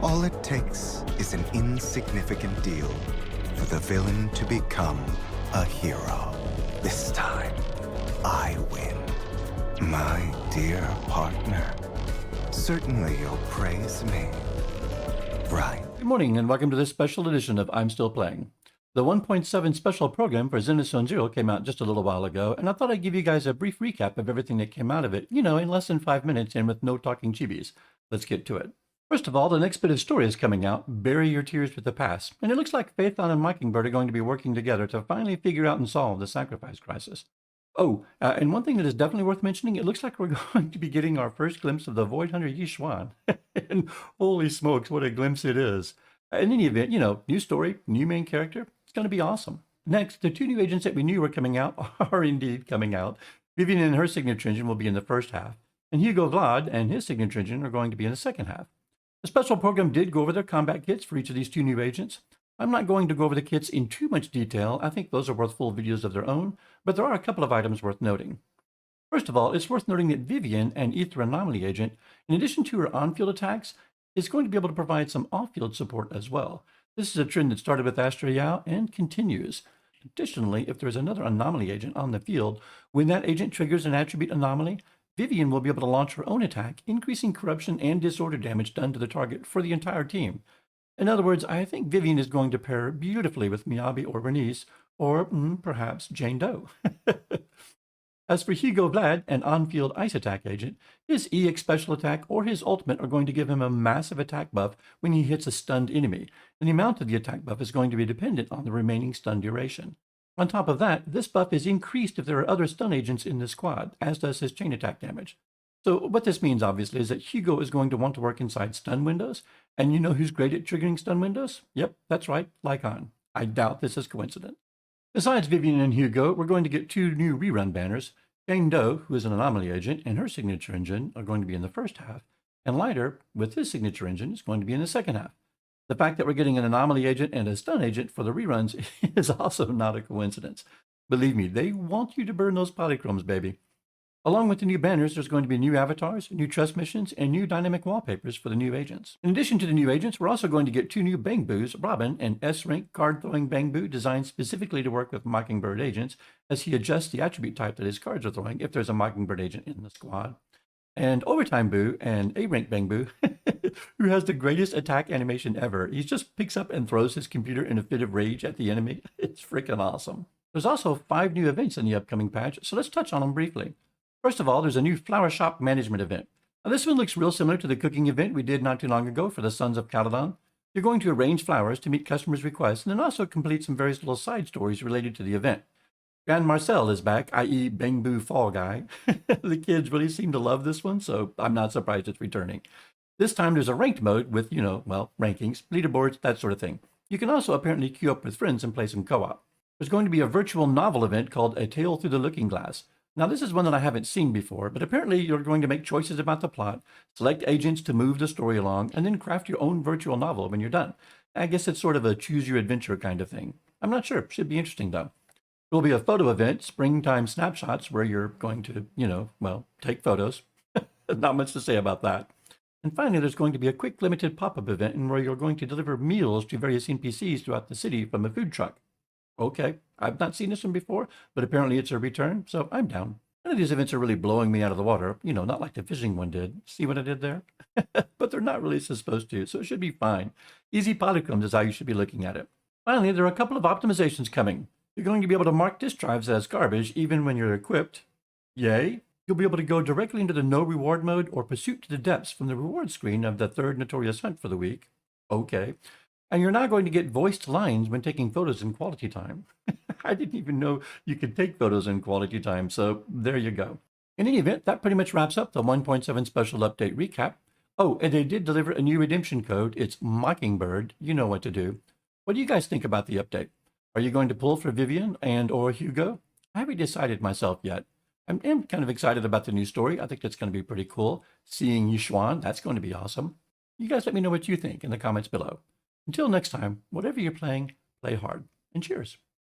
All it takes is an insignificant deal for the villain to become a hero. This time, I win. My dear partner, certainly you'll praise me, right? Good morning and welcome to this special edition of I'm Still Playing. The 1.7 special program for Zenless Zone Zero came out just a little while ago, and I thought I'd give you guys a brief recap of everything that came out of it, in less than 5 minutes and with no talking chibis. Let's get to it. First of all, the next bit of story is coming out, Bury Your Tears with the Past, and it looks like Phaethon and Mockingbird are going to be working together to finally figure out and solve the sacrifice crisis. Oh, and one thing that is definitely worth mentioning, it looks like we're going to be getting our first glimpse of the Void Hunter Yishuan. And holy smokes, what a glimpse it is. In any event, new story, new main character, it's going to be awesome. Next, the two new agents that we knew were coming out are indeed coming out. Vivian and her signature engine will be in the first half, and Hugo Vlad and his signature engine are going to be in the second half. The special program did go over their combat kits for each of these two new agents. I'm not going to go over the kits in too much detail. I think those are worth full videos of their own, but there are a couple of items worth noting. First of all, it's worth noting that Vivian, an Ether Anomaly agent, in addition to her on-field attacks, is going to be able to provide some off-field support as well. This is a trend that started with Astra Yao and continues. Additionally, if there is another anomaly agent on the field, when that agent triggers an attribute anomaly, Vivian will be able to launch her own attack, increasing corruption and disorder damage done to the target for the entire team. In other words, I think Vivian is going to pair beautifully with Miyabi or Bernice, or perhaps Jane Doe. As for Hugo Vlad, an on-field ice attack agent, his EX special attack or his ultimate are going to give him a massive attack buff when he hits a stunned enemy, and the amount of the attack buff is going to be dependent on the remaining stun duration. On top of that, this buff is increased if there are other stun agents in the squad, as does his chain attack damage. So what this means, obviously, is that Hugo is going to want to work inside stun windows, and you know who's great at triggering stun windows? Yep, that's right, Lycon. I doubt this is coincidence. Besides Vivian and Hugo, we're going to get two new rerun banners. Jane Doe, who is an anomaly agent, and her signature engine are going to be in the first half, and Lighter, with his signature engine, is going to be in the second half. The fact that we're getting an anomaly agent and a stun agent for the reruns is also not a coincidence. Believe me, they want you to burn those polychromes, baby. Along with the new banners, there's going to be new avatars, new trust missions, and new dynamic wallpapers for the new agents. In addition to the new agents, we're also going to get two new Bangboos, Robin, an S-rank card-throwing Bangboo designed specifically to work with Mockingbird agents as he adjusts the attribute type that his cards are throwing if there's a Mockingbird agent in the squad. And Overtime Boo, an A-rank Bangboo, who has the greatest attack animation ever. He just picks up and throws his computer in a fit of rage at the enemy. It's freaking awesome. There's also 5 new events in the upcoming patch, so let's touch on them briefly. First of all, there's a new flower shop management event. Now, this one looks real similar to the cooking event we did not too long ago for the Sons of Caledon. You're going to arrange flowers to meet customers' requests and then also complete some various little side stories related to the event. Grand Marcel is back, i.e. Bangboo Fall Guy. The kids really seem to love this one, so I'm not surprised it's returning. This time there's a ranked mode with, rankings, leaderboards, that sort of thing. You can also apparently queue up with friends and play some co-op. There's going to be a virtual novel event called A Tale Through the Looking Glass. Now, this is one that I haven't seen before, but apparently you're going to make choices about the plot, select agents to move the story along, and then craft your own virtual novel when you're done. I guess it's sort of a choose-your-adventure kind of thing. I'm not sure. Should be interesting, though. There will be a photo event, Springtime Snapshots, where you're going to, take photos. Not much to say about that. And finally, there's going to be a quick limited pop-up event where you're going to deliver meals to various NPCs throughout the city from a food truck. Okay, I've not seen this one before, but apparently it's a return, so I'm down. None of these events are really blowing me out of the water, not like the fishing one did. See what I did there? But they're not really supposed to, so it should be fine. Easy polychromes is how you should be looking at it. Finally, there are a couple of optimizations coming. You're going to be able to mark disk drives as garbage even when you're equipped. Yay! You'll be able to go directly into the no reward mode or pursuit to the depths from the reward screen of the third notorious hunt for the week. Okay. And you're now going to get voiced lines when taking photos in quality time. I didn't even know you could take photos in quality time, so there you go. In any event, that pretty much wraps up the 1.7 special update recap. Oh, and they did deliver a new redemption code. It's Mockingbird. You know what to do. What do you guys think about the update? Are you going to pull for Vivian and or Hugo? I haven't decided myself yet. I'm kind of excited about the new story. I think that's going to be pretty cool. Seeing Yishuan, that's going to be awesome. You guys let me know what you think in the comments below. Until next time, whatever you're playing, play hard. And cheers.